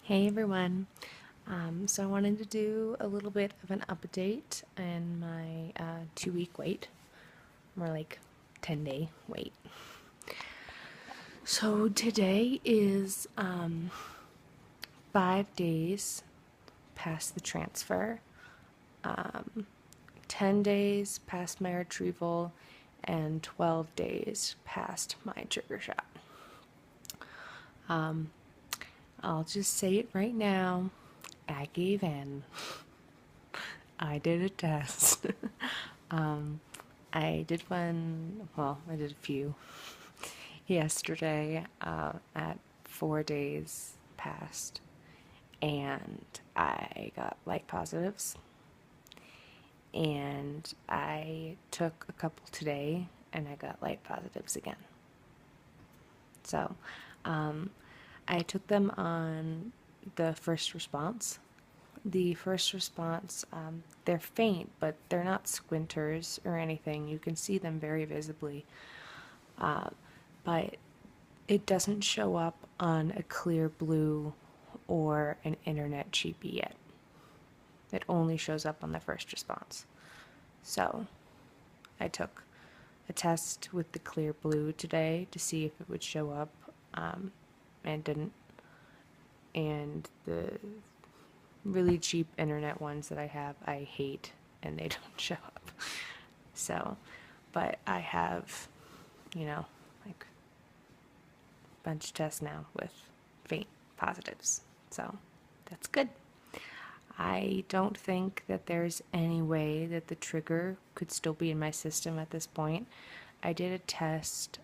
Hey everyone. So I wanted to do a little bit of an update in my 2 week wait, more like 10-day wait. So today is 5 days past the transfer, 10 days past my retrieval, and 12 days past my trigger shot. I'll just say it right now. I gave in. I did a test. I did one, well, I did a few yesterday at 4 days past, and I got light positives. And I took a couple today, and I got light positives again. So I took them on the first response. The first response, they're faint, but they're not squinters or anything. You can see them very visibly. But it doesn't show up on a clear blue or an internet cheapie yet. It only shows up on the first response. So I took a test with the clear blue today to see if it would show up, and didn't. And the really cheap internet ones that I have, I hate, and they don't show up. So, but I have, like a bunch of tests now with faint positives. So that's good. I don't think that there's any way that the trigger could still be in my system at this point. I did a test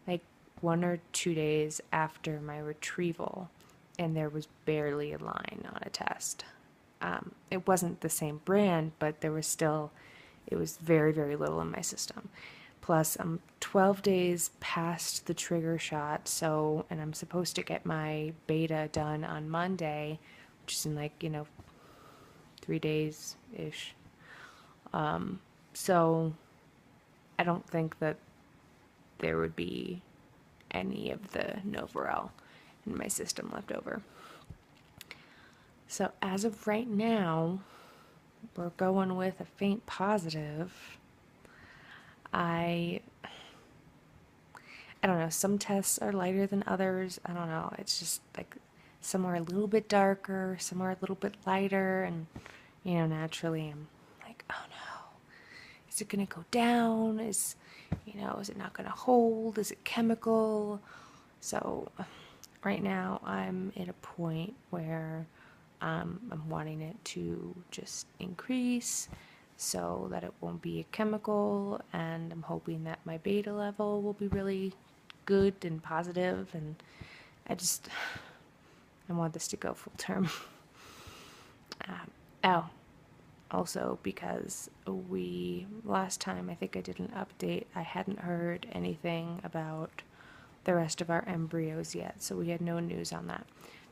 like 1 or 2 days after my retrieval, and there was barely a line on a test. It wasn't the same brand, but there was still, it was very, very little in my system. Plus, I'm 12 days past the trigger shot, so, and I'm supposed to get my beta done on Monday, which is in 3 days ish. So, I don't think that there would be any of the Novarel in my system left over. So as of right now, we're going with a faint positive. I don't know, some tests are lighter than others. I don't know. It's just like some are a little bit darker, some are a little bit lighter, and naturally I'm like, oh no. Is it going to go down? Is it not going to hold? Is it chemical? So right now I'm at a point where I'm wanting it to just increase so that it won't be a chemical, and I'm hoping that my beta level will be really good and positive, and I want this to go full term. Oh, also because last time I think I did an update, I hadn't heard anything about the rest of our embryos yet, so we had no news on that.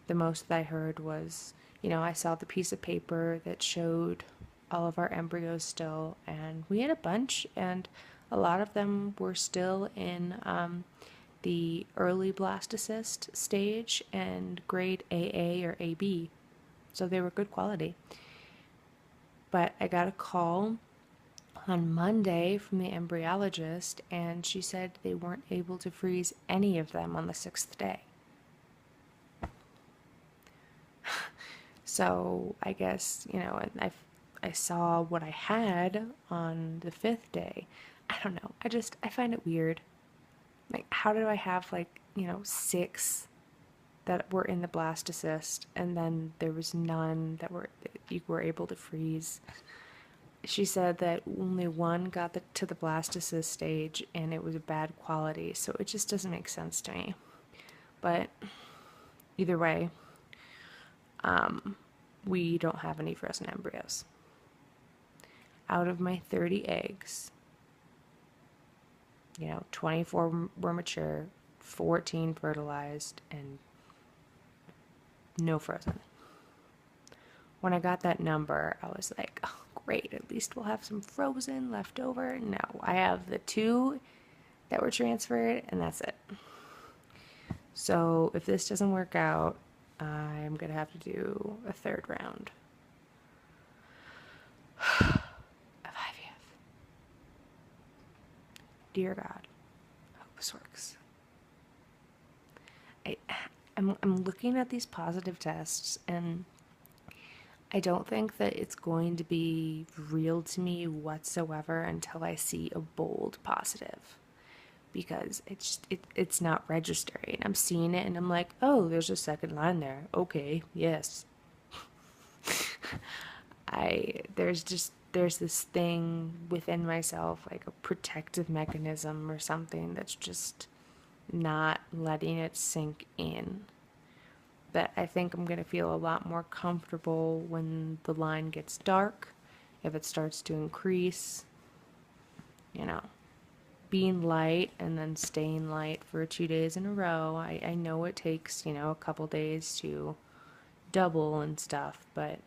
The most that I heard was, I saw the piece of paper that showed all of our embryos still, and we had a bunch, and a lot of them were still in the early blastocyst stage and grade AA or AB, so they were good quality. But I got a call on Monday from the embryologist, and she said they weren't able to freeze any of them on the 6th day. So I guess, and I saw what I had on the 5th day. I don't know. I find it weird. Like, how do I have 6 that were in the blastocyst, and then there was none that you were able to freeze? She said that only one got to the blastocyst stage, and it was a bad quality, so it just doesn't make sense to me. But either way, we don't have any frozen embryos. Out of my 30 eggs, 24 were mature, 14 fertilized, and no frozen. When I got that number, I was like, oh, great, at least we'll have some frozen left over. No, I have the 2 that were transferred, and that's it. So if this doesn't work out, I'm gonna have to do a third round of IVF. Dear God, I hope this works. I, I'm looking at these positive tests, and I don't think that it's going to be real to me whatsoever until I see a bold positive, because it's not registering. I'm seeing it and I'm like, oh, there's a second line there. Okay, yes. There's this thing within myself, like a protective mechanism or something, that's just not letting it sink in. But I think I'm going to feel a lot more comfortable when the line gets dark, if it starts to increase, you know, being light and then staying light for 2 days in a row. I know it takes, a couple days to double and stuff, but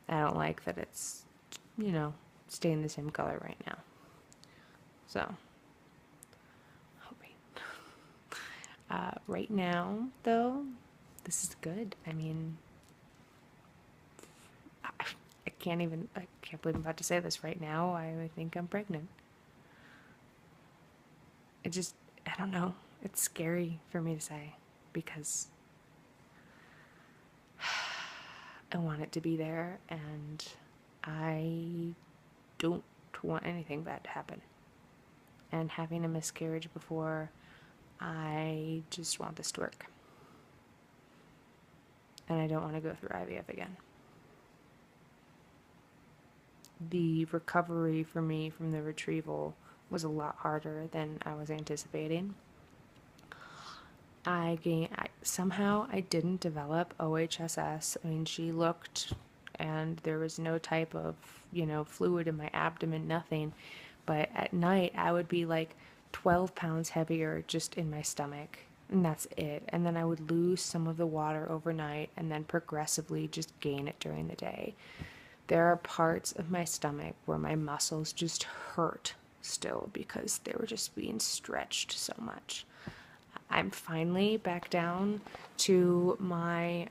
I don't like that it's, staying the same color right now. So, hoping. Right now, though, this is good. I mean, I can't believe I'm about to say this right now. I think I'm pregnant. I don't know. It's scary for me to say because I want it to be there and I don't want anything bad to happen. And having a miscarriage before, I just want this to work. And I don't want to go through IVF again. The recovery for me from the retrieval was a lot harder than I was anticipating. Somehow I didn't develop OHSS. I mean, she looked and there was no type of, fluid in my abdomen, nothing. But at night I would be like 12 pounds heavier just in my stomach. And that's it. And then I would lose some of the water overnight and then progressively just gain it during the day. There are parts of my stomach where my muscles just hurt still because they were just being stretched so much. I'm finally back down to my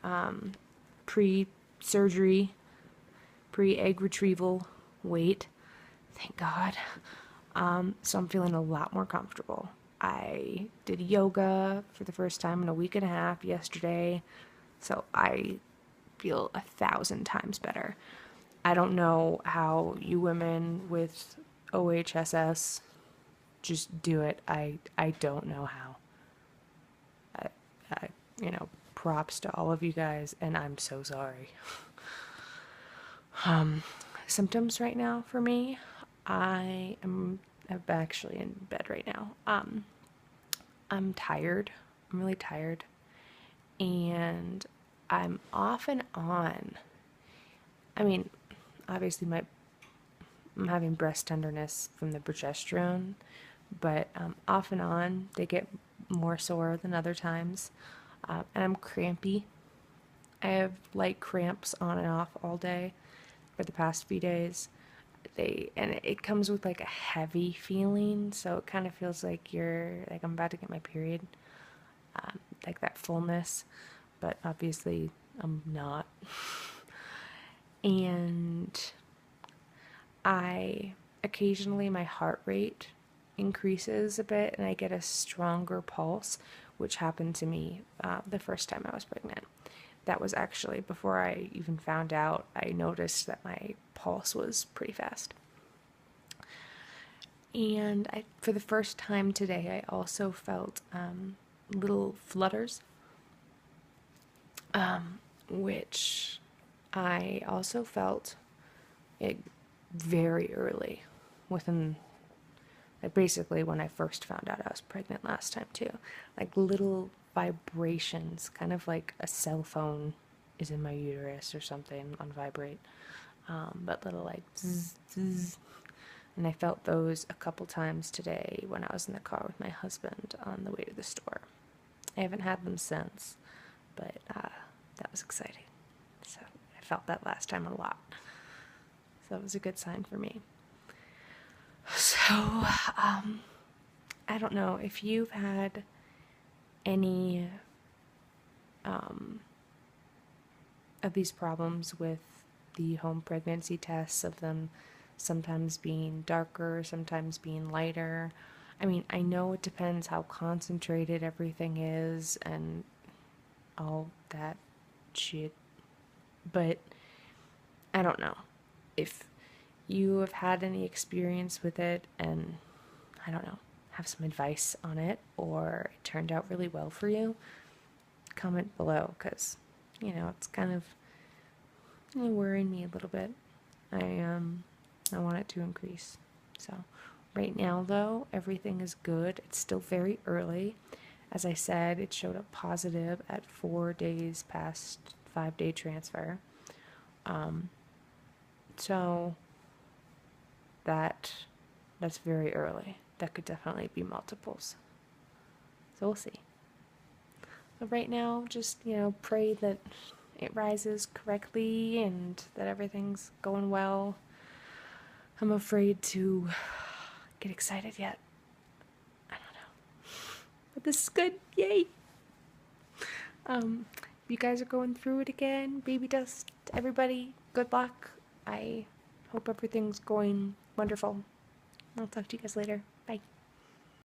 pre-surgery, pre-egg retrieval weight. Thank God. So I'm feeling a lot more comfortable. I did yoga for the first time in a week and a half yesterday, so I feel 1,000 times better. I don't know how you women with OHSS just do it. I don't know how. I, props to all of you guys, and I'm so sorry. Symptoms right now for me, I'm actually in bed right now. I'm tired. I'm really tired. And I'm off and on. I mean, obviously I'm having breast tenderness from the progesterone, but off and on, they get more sore than other times. And I'm crampy. I have light cramps on and off all day for the past few days. It comes with like a heavy feeling, so it kind of feels like I'm about to get my period, like that fullness, but obviously I'm not. And occasionally my heart rate increases a bit and I get a stronger pulse, which happened to me the first time I was pregnant. That was actually before I even found out. I noticed that my pulse was pretty fast. And for the first time today, I also felt little flutters, which I also felt it very early, basically when I first found out I was pregnant last time too. Like little vibrations, kind of like a cell phone is in my uterus or something on vibrate, but little like zzz, zzz. And I felt those a couple times today when I was in the car with my husband on the way to the store. I haven't had them since, but that was exciting. So I felt that last time a lot. So that was a good sign for me. So, I don't know if you've had any of these problems with the home pregnancy tests, of them sometimes being darker, sometimes being lighter. I mean, I know it depends how concentrated everything is and all that shit, but I don't know. If you have had any experience with it and, I don't know, have some advice on it, or it turned out really well for you, comment below, because, it's kind of worrying me a little bit. I want it to increase. So right now, though, everything is good. It's still very early. As I said, it showed up positive at 4 days past 5-day transfer. So that's very early. That could definitely be multiples. So we'll see. But right now, just, pray that it rises correctly and that everything's going well. I'm afraid to get excited yet. I don't know. But this is good. Yay! If you guys are going through it again, baby dust, everybody, good luck. I hope everything's going wonderful. I'll talk to you guys later. Bye.